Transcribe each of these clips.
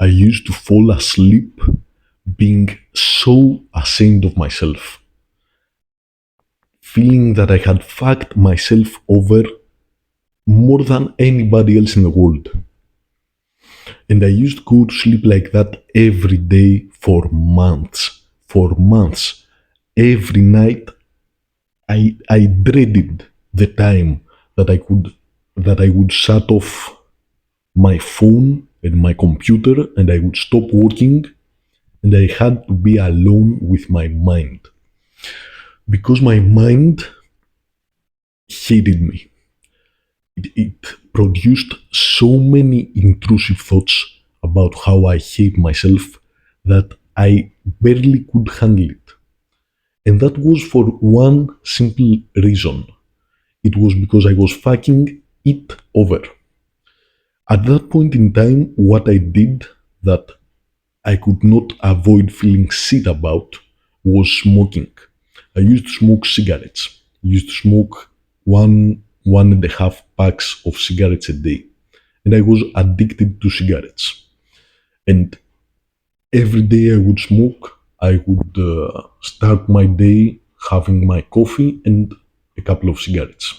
I used to fall asleep being so ashamed of myself, feeling that I had fucked myself over more than anybody else in the world. And I used to go to sleep like that every day for months. For months. Every night I dreaded the time that I would shut off my phone and my computer and I would stop working and I had to be alone with my mind. Because my mind hated me. It produced so many intrusive thoughts about how I hate myself that I barely could handle it. And that was for one simple reason. It was because I was fucking it over. At that point in time, what I did that I could not avoid feeling shit about was smoking. I used to smoke cigarettes. I used to smoke one and a half packs of cigarettes a day. And I was addicted to cigarettes. And every day I would smoke, I would start my day having my coffee and a couple of cigarettes.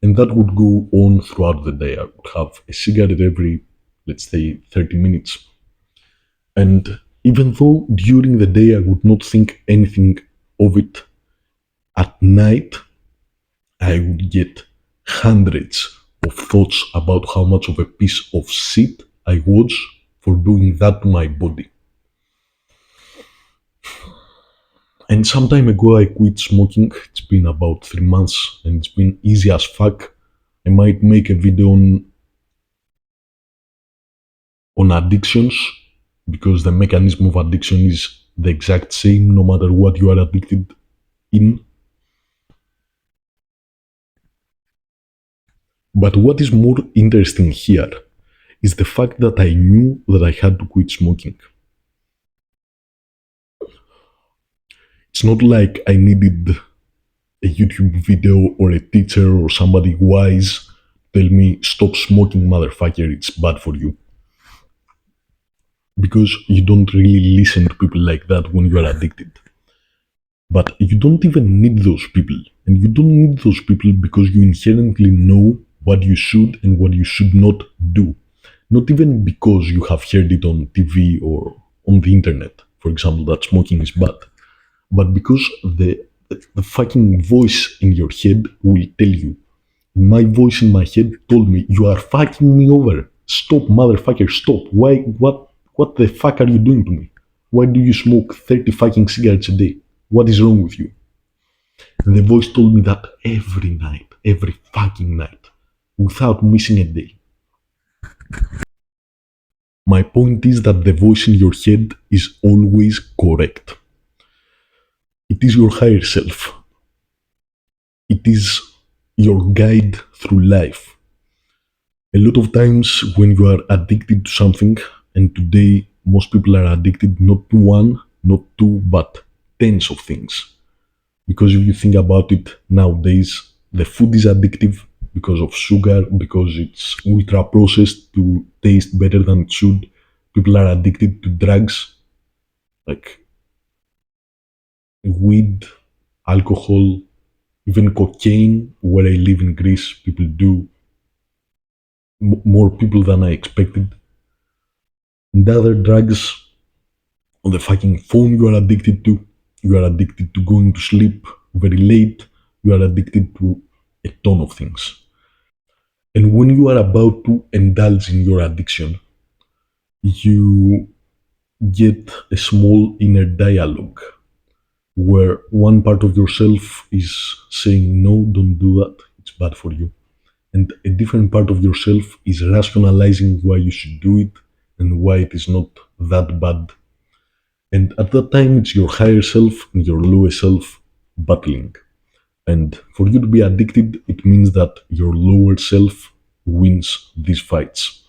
And that would go on throughout the day. I would have a cigarette every, let's say, 30 minutes. And even though during the day I would not think anything of it, at night I would get hundreds of thoughts about how much of a piece of shit I was for doing that to my body. And some time ago I quit smoking. It's been about 3 months and it's been easy as fuck. I might make a video on addictions because the mechanism of addiction is the exact same no matter what you are addicted in. But what is more interesting here is the fact that I knew that I had to quit smoking. It's not like I needed a YouTube video or a teacher or somebody wise tell me stop smoking, motherfucker, it's bad for you. Because you don't really listen to people like that when you are addicted. But you don't even need those people. And you don't need those people because you inherently know what you should and what you should not do. Not even because you have heard it on TV or on the internet, for example, that smoking is bad. But because the fucking voice in your head will tell you. My voice in my head told me, you are fucking me over. Stop, motherfucker, stop. What the fuck are you doing to me? Why do you smoke 30 fucking cigarettes a day? What is wrong with you? And the voice told me that every night, every fucking night, without missing a day. My point is that the voice in your head is always correct. It is your higher self. It is your guide through life. A lot of times when you are addicted to something, and today most people are addicted not to one, not two, but tens of things. Because if you think about it nowadays, the food is addictive because of sugar, because it's ultra processed to taste better than it should. People are addicted to drugs like weed, alcohol, even cocaine. Where I live in Greece, people do more people than I expected. And other drugs on the fucking phone you are addicted to. You are addicted to going to sleep very late. You are addicted to a ton of things. And when you are about to indulge in your addiction, you get a small inner dialogue where one part of yourself is saying, no, don't do that, it's bad for you. And a different part of yourself is rationalizing why you should do it and why it is not that bad. And at that time, it's your higher self and your lower self battling. And for you to be addicted, it means that your lower self wins these fights.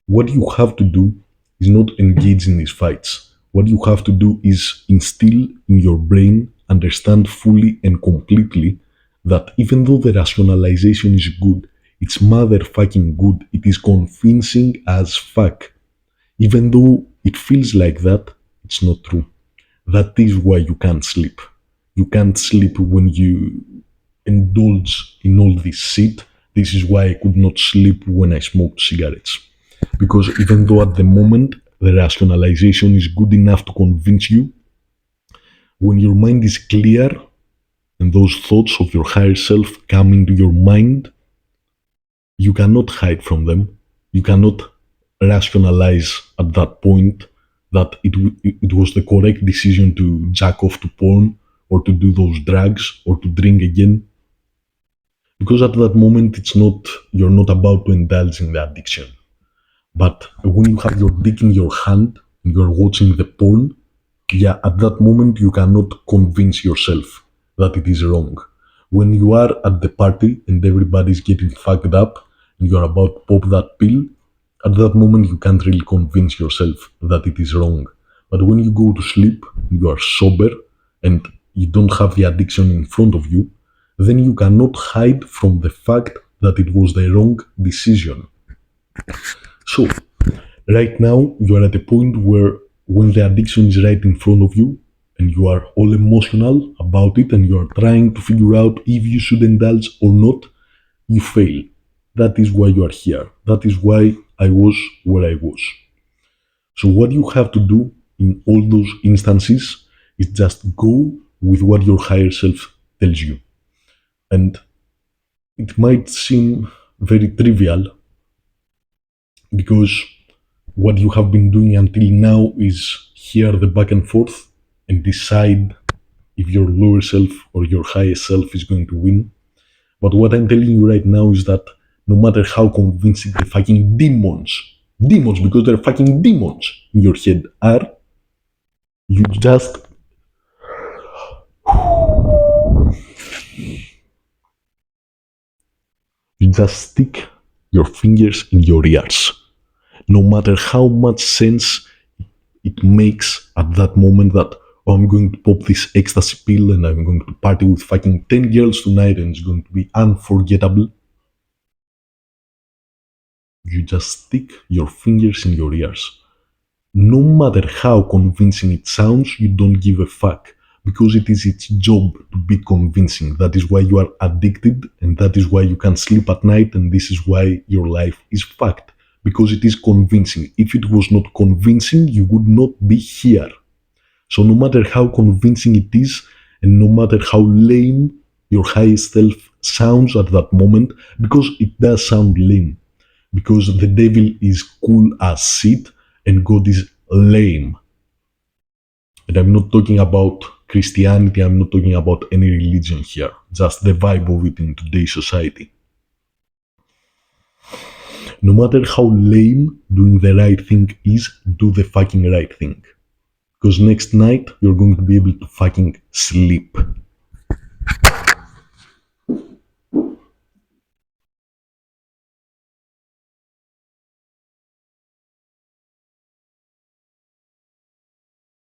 What you have to do is not engage in these fights. What you have to do is instill in your brain, understand fully and completely that even though the rationalization is good, it's motherfucking good. It is convincing as fuck. Even though it feels like that, it's not true. That is why you can't sleep. You can't sleep when you indulge in all this shit. This is why I could not sleep when I smoked cigarettes. Because even though at the moment the rationalization is good enough to convince you, when your mind is clear and those thoughts of your higher self come into your mind, you cannot hide from them. You cannot rationalize at that point that it was the correct decision to jack off to porn or to do those drugs or to drink again. Because at that moment, you're not about to indulge in the addiction. But when you have your dick in your hand and you're watching the porn, yeah, at that moment you cannot convince yourself that it is wrong. When you are at the party and everybody's getting fucked up and you're about to pop that pill, at that moment you can't really convince yourself that it is wrong. But when you go to sleep, you are sober and you don't have the addiction in front of you, then you cannot hide from the fact that it was the wrong decision. So, right now, you are at a point where when the addiction is right in front of you and you are all emotional about it and you are trying to figure out if you should indulge or not, you fail. That is why you are here. That is why I was where I was. So, what you have to do in all those instances is just go with what your higher self tells you. And it might seem very trivial because what you have been doing until now is hear the back and forth and decide if your lower self or your higher self is going to win. But what I'm telling you right now is that no matter how convincing the fucking demons, because they're fucking demons in your head are, you just stick your fingers in your ears. No matter how much sense it makes at that moment that, oh, I'm going to pop this ecstasy pill and I'm going to party with fucking 10 girls tonight and it's going to be unforgettable. You just stick your fingers in your ears. No matter how convincing it sounds, you don't give a fuck because it is its job to be convincing. That is why you are addicted and that is why you can't sleep at night and this is why your life is fucked. Because it is convincing. If it was not convincing, you would not be here. So no matter how convincing it is, and no matter how lame your highest self sounds at that moment, because it does sound lame, because the devil is cool as shit and God is lame. And I'm not talking about Christianity, I'm not talking about any religion here, just the vibe of it in today's society. No matter how lame doing the right thing is, do the fucking right thing. Because next night, you're going to be able to fucking sleep.